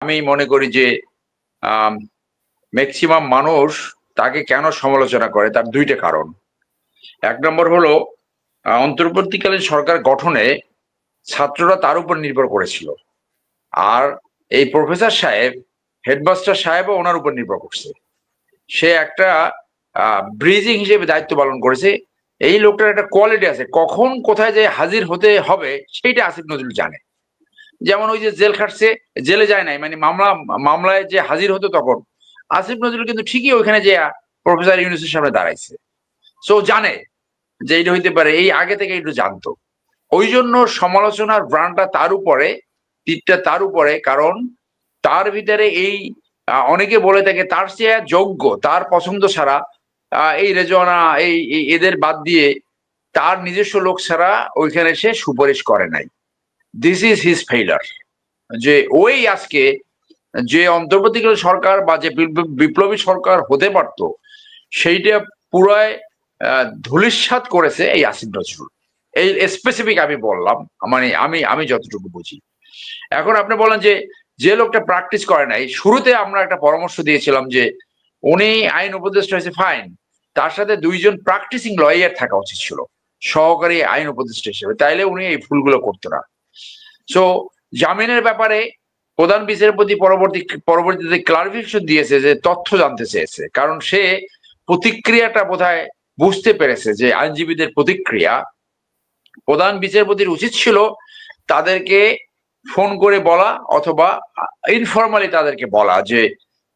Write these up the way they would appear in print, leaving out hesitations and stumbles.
আমি মনে করি যে ম্যাক্সিমাম মানুষ তাকে কেন সমালোচনা করে তার দুইটা কারণ। এক নম্বর হলো অন্তর্বর্তীকালীন সরকার গঠনে ছাত্ররা তার উপর নির্ভর করেছিল, আর এই প্রফেসর সাহেব, হেডমাস্টার সাহেবও ওনার উপর নির্ভর করছে। সে একটা ব্রিজিং হিসেবে দায়িত্ব পালন করেছে। এই লোকটার একটা কোয়ালিটি আছে, কখন কোথায় যে হাজির হতে হবে সেইটা আসিফ নজরুল জানে। যেমন ওই যে জেল খাটছে, জেলে যায় নাই, মানে মামলায় যে হাজির হতো তখন আসিফ নজরুল কিন্তু ঠিকই ওইখানে যে প্রফেসর ইউনূসের সামনে দাঁড়াইছে। সো জানে যে এইটা হইতে পারে, এই আগে থেকে একটু জানতো। ওই জন্য সমালোচনার ব্রান্ডটা তার উপরে, তীরটা তার উপরে, কারণ তার ভিতরে এই অনেকে বলে থাকে তার চেয়ে যোগ্য, তার পছন্দ ছাড়া এই রেজওয়ানা এদের বাদ দিয়ে তার নিজস্ব লোক ছাড়া ওইখানে সে সুপারিশ করে নাই। This is his failure. যে ওই আজকে যে অন্তর্বর্তীকালীন সরকার বা যে বিপ্লবী সরকার হতে পারত, সেইটা পুরাই ধূলিসাৎ করেছে এই আসিফ নজরুল। এই স্পেসিফিক আমি বললাম, মানে আমি যতটুকু বুঝি। এখন আপনি বলেন যে যে লোকটা প্র্যাকটিস করে নাই, শুরুতে আমরা একটা পরামর্শ দিয়েছিলাম যে উনি আইন উপদেষ্টা হয়েছে, ফাইন, তার সাথে দুইজন প্র্যাকটিসিং লয়ার থাকা উচিত ছিল সহকারী আইন উপদেষ্টা হিসেবে, তাইলে উনি এই ভুলগুলো করতো না। সো জামিনের ব্যাপারে প্রধান বিচারপতি পরবর্তীতে ক্লারিফিকেশন দিয়েছে যে তথ্য জানতে চেয়েছে, কারণ সে প্রতিক্রিয়াটা বোধহয় বুঝতে পেরেছে যে আইনজীবীদের প্রতিক্রিয়া। প্রধান বিচারপতির উচিত ছিল তাদেরকে ফোন করে বলা অথবা ইনফরমালি তাদেরকে বলা যে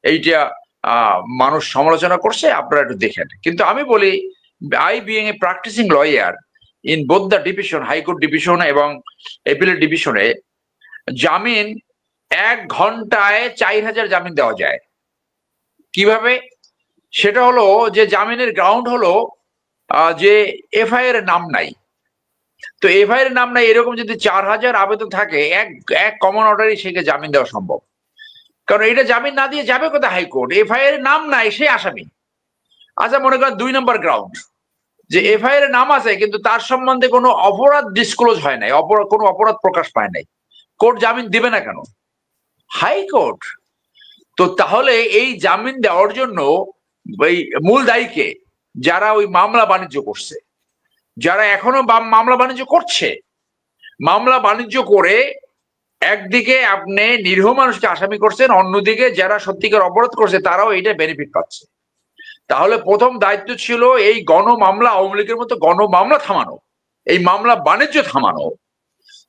এইটা মানুষ সমালোচনা করছে, আপনারা একটু দেখেন। কিন্তু আমি বলি, I being a practising lawyer in both the division, high court division এবং এপিলেট ডিভিশনে, জামিন 1 ঘন্টায় 4000 জামিন দেওয়া যায়। কিভাবে? সেটা হলো যে জামিনের গ্রাউন্ড হলো যে এফআইআর এর নাম নাই। তো এফআইআর এর নাম নাই, এরকম যদি 4000 আবেদন থাকে, এক কমন অর্ডারই সেকে জামিন দেওয়া সম্ভব। কারণ এটা জামিন না দিয়ে যাবে কোথায় হাইকোর্ট? এফআইআর এর নাম নাই, সে আসামি। আচ্ছা, মনে করেন 2 নম্বর গ্রাউন্ড, যে এফআইআর এর নাম আছে কিন্তু তার সম্বন্ধে কোনো অপরাধ ডিসক্লোজ হয় নাই, কোনো অপরাধ প্রকাশ পায় নাই, কোর্ট জামিন দিবে না কেন? হাইকোর্ট। তো তাহলে এই জামিন দেওয়ার জন্য ওই মূল দায়ীকে, যারা ওই মামলা বাণিজ্য করছে, যারা এখনো মামলা বাণিজ্য করছে, মামলা বাণিজ্য করে একদিকে আপনি নিরীহ মানুষকে আসামি করছেন, অন্যদিকে যারা সত্যিকার অপরাধ করছে তারাও এটা বেনিফিট পাচ্ছে। তাহলে প্রথম দায়িত্ব ছিল এই গণমামলা, আওয়ামী লীগের মতো গণমামলা থামানো, এই মামলা বাণিজ্য থামানো।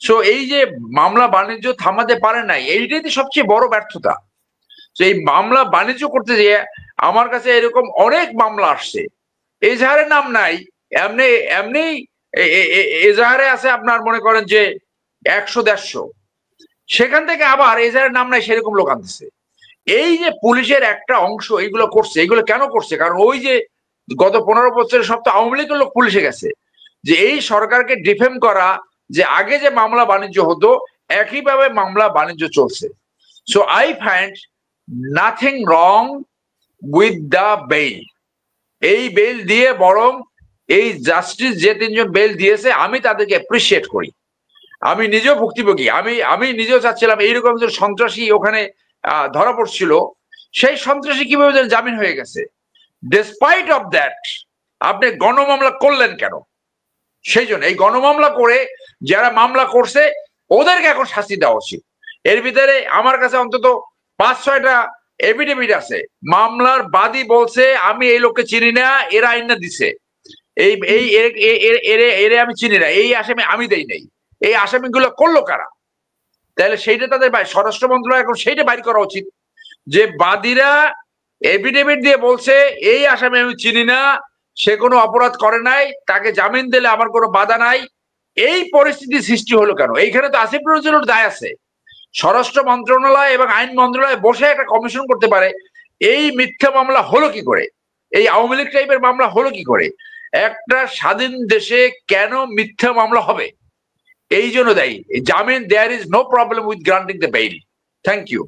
সো এই যে মামলা বাণিজ্য থামাতে পারে নাই, এইটাই তো সবচেয়ে বড় ব্যর্থতা। তো এই মামলা বাণিজ্য করতে গিয়ে আমার কাছে এরকম অনেক মামলা আসছে, এজাহারের নাম নাই, এমনি এমনি এজাহারে আছে আপনার মনে করেন যে 100-150, সেখান থেকে আবার এজাহারের নাম নাই সেরকম লোক আনতেছে। এই যে পুলিশের একটা অংশ এইগুলো করছে, এগুলো কেন করছে? কারণ ওই যে গত 15 বছরের সব তো আওয়ামী লীগের লোক পুলিশে গেছে, যে এই সরকারকে ডিফেম করা, যে আগে যে মামলা বাণিজ্য হতো একইভাবে মামলা বাণিজ্য চলছে। So I find nothing wrong with the bail. এই বেল দিয়ে বরং এই জাস্টিস যে 3 জন বেল দিয়েছে আমি তাদেরকে অ্যাপ্রিসিয়েট করি। আমি নিজেও ভুক্তভোগী, আমি নিজেও চাচ্ছিলাম এইরকম যে সন্ত্রাসী ওখানে ধরা পড়ছিল, সেই সন্ত্রাসী কিভাবে যেন জামিন হয়ে গেছে। ডেসপাইট অফ দ্যাট আপনি গণমামলা করলেন কেন? সেই জন্য এই গণমামলা করে যারা মামলা করছে ওদেরকে এখন শাস্তি দেওয়া উচিত। এর ভিতরে আমার কাছে অন্তত 5-6টা এফিডেভিট আছে, মামলার বাদী বলছে আমি এই লোককে চিনি না, এরা আইনা দিছে, এরে আমি চিনি না, এই আসামি আমি দেই নাই। এই আসামিগুলো করলো কারা? তাহলে সেইটা তাদের স্বরাষ্ট্র মন্ত্রণালয় এখন সেইটা বাইর করা উচিত, যে বাদীরা এফিডেভিট দিয়ে বলছে এই আসামি আমি চিনি না, সে কোনো অপরাধ করে নাই, তাকে জামিন দিলে আমার কোনো বাধা নাই। এই পরিস্থিতি সৃষ্টি হলো কেন? এইখানে তো আসিফ নজরুলের দায় আছে। স্বরাষ্ট্র মন্ত্রণালয় এবং আইন মন্ত্রণালয় বসে একটা কমিশন করতে পারে, এই মিথ্যা মামলা হলো কি করে, এই আওয়ামী লীগ টাইপের মামলা হলো কি করে, একটা স্বাধীন দেশে কেন মিথ্যা মামলা হবে? এই জন্য দায়ী জামিন। There is no problem with granting the bail. Thank you.